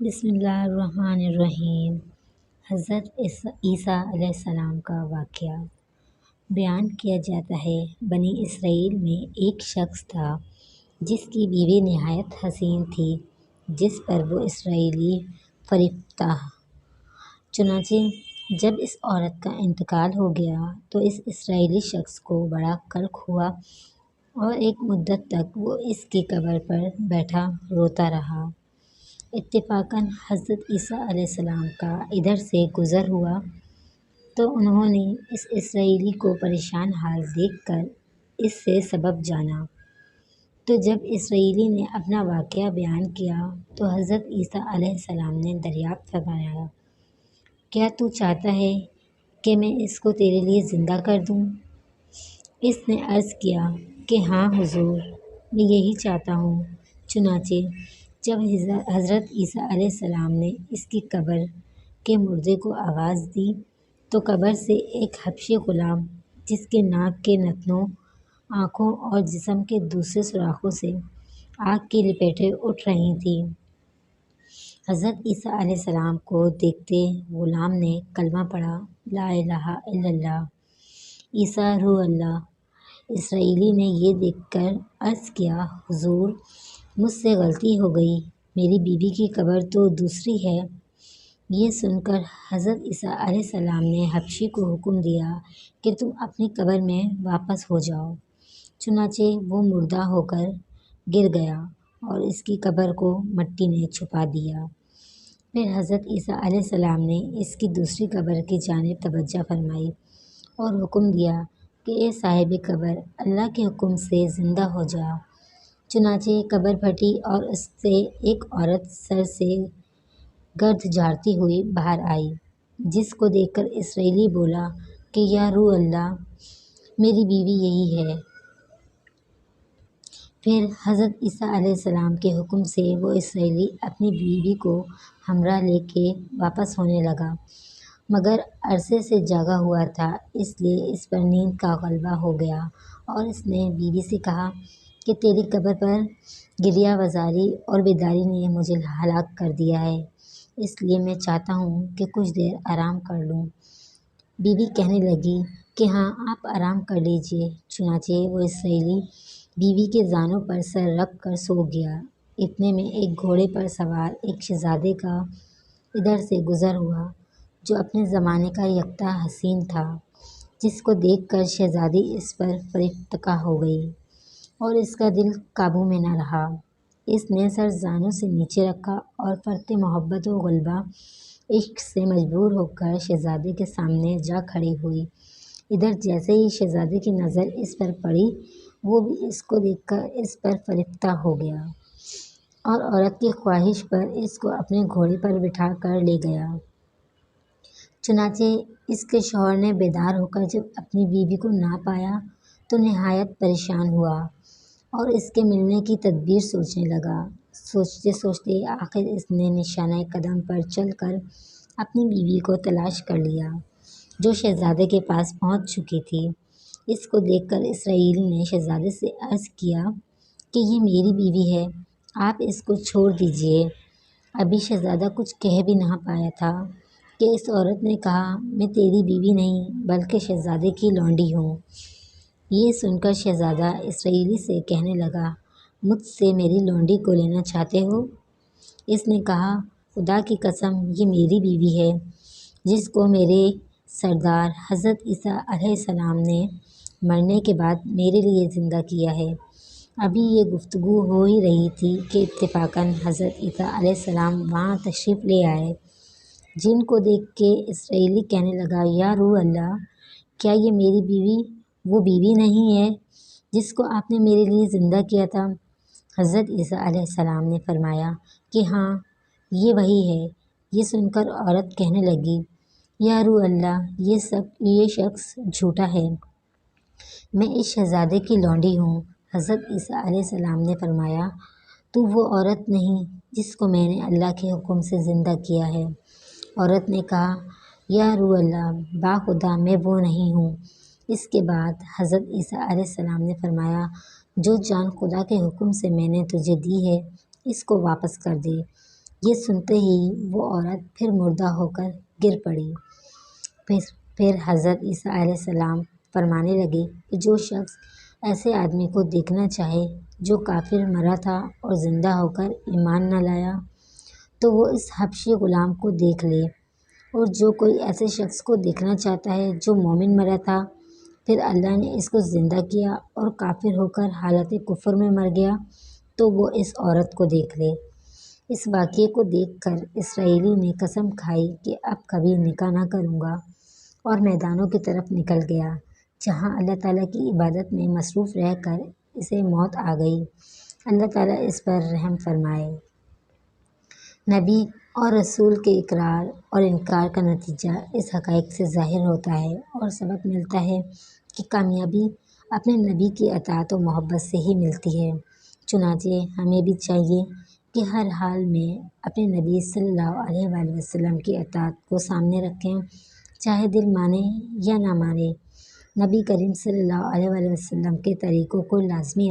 بسم اللہ الرحمن الرحیم۔ حضرت عیسیٰ علیہ السلام کا واقعہ بیان کیا جاتا ہے۔ بنی اسرائیل میں ایک شخص تھا جس کی بیوی نہایت حسین تھی، جس پر وہ اسرائیلی فریب تھا۔ چنانچہ جب اس عورت کا انتقال ہو گیا تو اس اسرائیلی شخص کو بڑا قلق ہوا اور ایک مدت تک وہ اس کی قبر پر بیٹھا روتا رہا۔ اتفاقاً حضرت عیسیٰ علیہ السلام کا ادھر سے گزر ہوا تو انہوں نے اس اسرائیلی کو پریشان حال دیکھ کر اس سے سبب جانا۔ تو جب اسرائیلی نے اپنا واقعہ بیان کیا تو حضرت عیسیٰ علیہ السلام نے دریافت فرمایا، کیا تو چاہتا ہے کہ میں اس کو تیرے لیے زندہ کر دوں؟ اس نے عرض کیا کہ ہاں حضور، میں یہی چاہتا ہوں۔ چنانچہ جب حضرت عیسیٰ علیہ السلام نے اس کی قبر کے مردے کو آواز دی تو قبر سے ایک حبشی غلام، جس کے ناک کے نتنوں، آنکھوں اور جسم کے دوسرے سوراخوں سے آگ کی لپیٹیں اٹھ رہی تھیں، حضرت عیسیٰ علیہ السلام کو دیکھتے غلام نے کلمہ پڑھا، لا الہ الا اللہ، عیسیٰ روح اللہ۔ اسرائیلی نے یہ دیکھ کر عرض کیا، حضور، مجھ سے غلطی ہو گئی، میری بیوی کی قبر تو دوسری ہے۔ یہ سن کر حضرت عیسیٰ علیہ السلام نے حبشی کو حکم دیا کہ تم اپنی قبر میں واپس ہو جاؤ۔ چنانچہ وہ مردہ ہو کر گر گیا اور اس کی قبر کو مٹی نے چھپا دیا۔ پھر حضرت عیسیٰ علیہ السلام نے اس کی دوسری قبر کی جانب توجہ فرمائی اور حکم دیا کہ اے صاحب قبر، اللہ کے حکم سے زندہ ہو جا۔ چنانچہ قبر پھٹی اور اس سے ایک عورت سر سے گرد جھاڑتی ہوئی باہر آئی، جس کو دیکھ کر اسرائیلی بولا کہ یا روح اللہ، میری بیوی یہی ہے۔ پھر حضرت عیسیٰ علیہ السلام کے حکم سے وہ اسرائیلی اپنی بیوی کو ہمراہ لے کے واپس ہونے لگا، مگر عرصے سے جاگا ہوا تھا، اس لیے اس پر نیند کا غلبہ ہو گیا اور اس نے بیوی سے کہا کہ تیری قبر پر گریہ وزاری اور بیداری نے مجھے ہلاک کر دیا ہے، اس لیے میں چاہتا ہوں کہ کچھ دیر آرام کر لوں۔ بیوی کہنے لگی کہ ہاں، آپ آرام کر لیجیے۔ چنانچہ وہ اسرائیلی بیوی کے زانوں پر سر رکھ کر سو گیا۔ اتنے میں ایک گھوڑے پر سوار ایک شہزادے کا ادھر سے گزر ہوا، جو اپنے زمانے کا یکتا حسین تھا، جس کو دیکھ کر شہزادی اس پر فریفتہ ہو گئی اور اس کا دل قابو میں نہ رہا۔ اس نے سر زانوں سے نیچے رکھا اور فرط محبت و غلبہ عشق سے مجبور ہو کر شہزادے کے سامنے جا کھڑی ہوئی۔ ادھر جیسے ہی شہزادے کی نظر اس پر پڑی، وہ بھی اس کو دیکھ کر اس پر فریفتہ ہو گیا اور عورت کی خواہش پر اس کو اپنے گھوڑے پر بٹھا کر لے گیا۔ چنانچہ اس کے شوہر نے بیدار ہو کر جب اپنی بیوی کو نہ پایا تو نہایت پریشان ہوا اور اس کے ملنے کی تدبیر سوچنے لگا۔ سوچتے سوچتے آخر اس نے نشانہ قدم پر چل کر اپنی بیوی کو تلاش کر لیا، جو شہزادے کے پاس پہنچ چکی تھی۔ اس کو دیکھ کر اسرائیلی نے شہزادے سے عرض کیا کہ یہ میری بیوی ہے، آپ اس کو چھوڑ دیجیے۔ ابھی شہزادہ کچھ کہہ بھی نہ پایا تھا کہ اس عورت نے کہا، میں تیری بیوی نہیں بلکہ شہزادے کی لونڈی ہوں۔ یہ سن کر شہزادہ اسرائیلی سے کہنے لگا، مجھ سے میری لونڈی کو لینا چاہتے ہو؟ اس نے کہا، خدا کی قسم، یہ میری بیوی ہے، جس کو میرے سردار حضرت عیسیٰ علیہ السلام نے مرنے کے بعد میرے لیے زندہ کیا ہے۔ ابھی یہ گفتگو ہو ہی رہی تھی کہ اتفاقاً حضرت عیسیٰ علیہ السلام وہاں تشریف لے آئے، جن کو دیکھ کے اسرائیلی کہنے لگا، یا روح اللہ، کیا یہ میری بیوی وہ بیوی نہیں ہے جس کو آپ نے میرے لیے زندہ کیا تھا؟ حضرت عیسیٰ علیہ السلام نے فرمایا کہ ہاں، یہ وہی ہے۔ یہ سن کر عورت کہنے لگی، یا روح اللہ، یہ شخص جھوٹا ہے، میں اس شہزادے کی لونڈی ہوں۔ حضرت عیسیٰ علیہ السلام نے فرمایا، تو وہ عورت نہیں جس کو میں نے اللہ کے حکم سے زندہ کیا ہے۔ عورت نے کہا، یا روح اللہ، باخدا میں وہ نہیں ہوں۔ اس کے بعد حضرت عیسیٰ علیہ السلام نے فرمایا، جو جان خدا کے حکم سے میں نے تجھے دی ہے، اس کو واپس کر دے۔ یہ سنتے ہی وہ عورت پھر مردہ ہو کر گر پڑی۔ پھر حضرت عیسیٰ علیہ السلام فرمانے لگے کہ جو شخص ایسے آدمی کو دیکھنا چاہے جو کافر مرا تھا اور زندہ ہو کر ایمان نہ لایا تو وہ اس حبشی غلام کو دیکھ لے، اور جو کوئی ایسے شخص کو دیکھنا چاہتا ہے جو مومن مرا تھا پھر اللہ نے اس کو زندہ کیا اور کافر ہو کر حالت کفر میں مر گیا تو وہ اس عورت کو دیکھ لے۔ اس واقعے کو دیکھ کر اسرائیلی نے قسم کھائی کہ اب کبھی نکاح نہ کروں گا، اور میدانوں کی طرف نکل گیا جہاں اللہ تعالیٰ کی عبادت میں مصروف رہ کر اسے موت آ گئی۔ اللہ تعالیٰ اس پر رحم فرمائے۔ نبی اور رسول کے اقرار اور انکار کا نتیجہ اس حقائق سے ظاہر ہوتا ہے اور سبق ملتا ہے کہ کامیابی اپنے نبی کی اطاعت و محبت سے ہی ملتی ہے۔ چنانچہ ہمیں بھی چاہیے کہ ہر حال میں اپنے نبی صلی اللہ علیہ وآلہ وسلم کی اطاعت کو سامنے رکھیں، چاہے دل مانے یا نہ مانے۔ نبی کریم صلی اللہ علیہ وآلہ وسلم کے طریقوں کو لازمی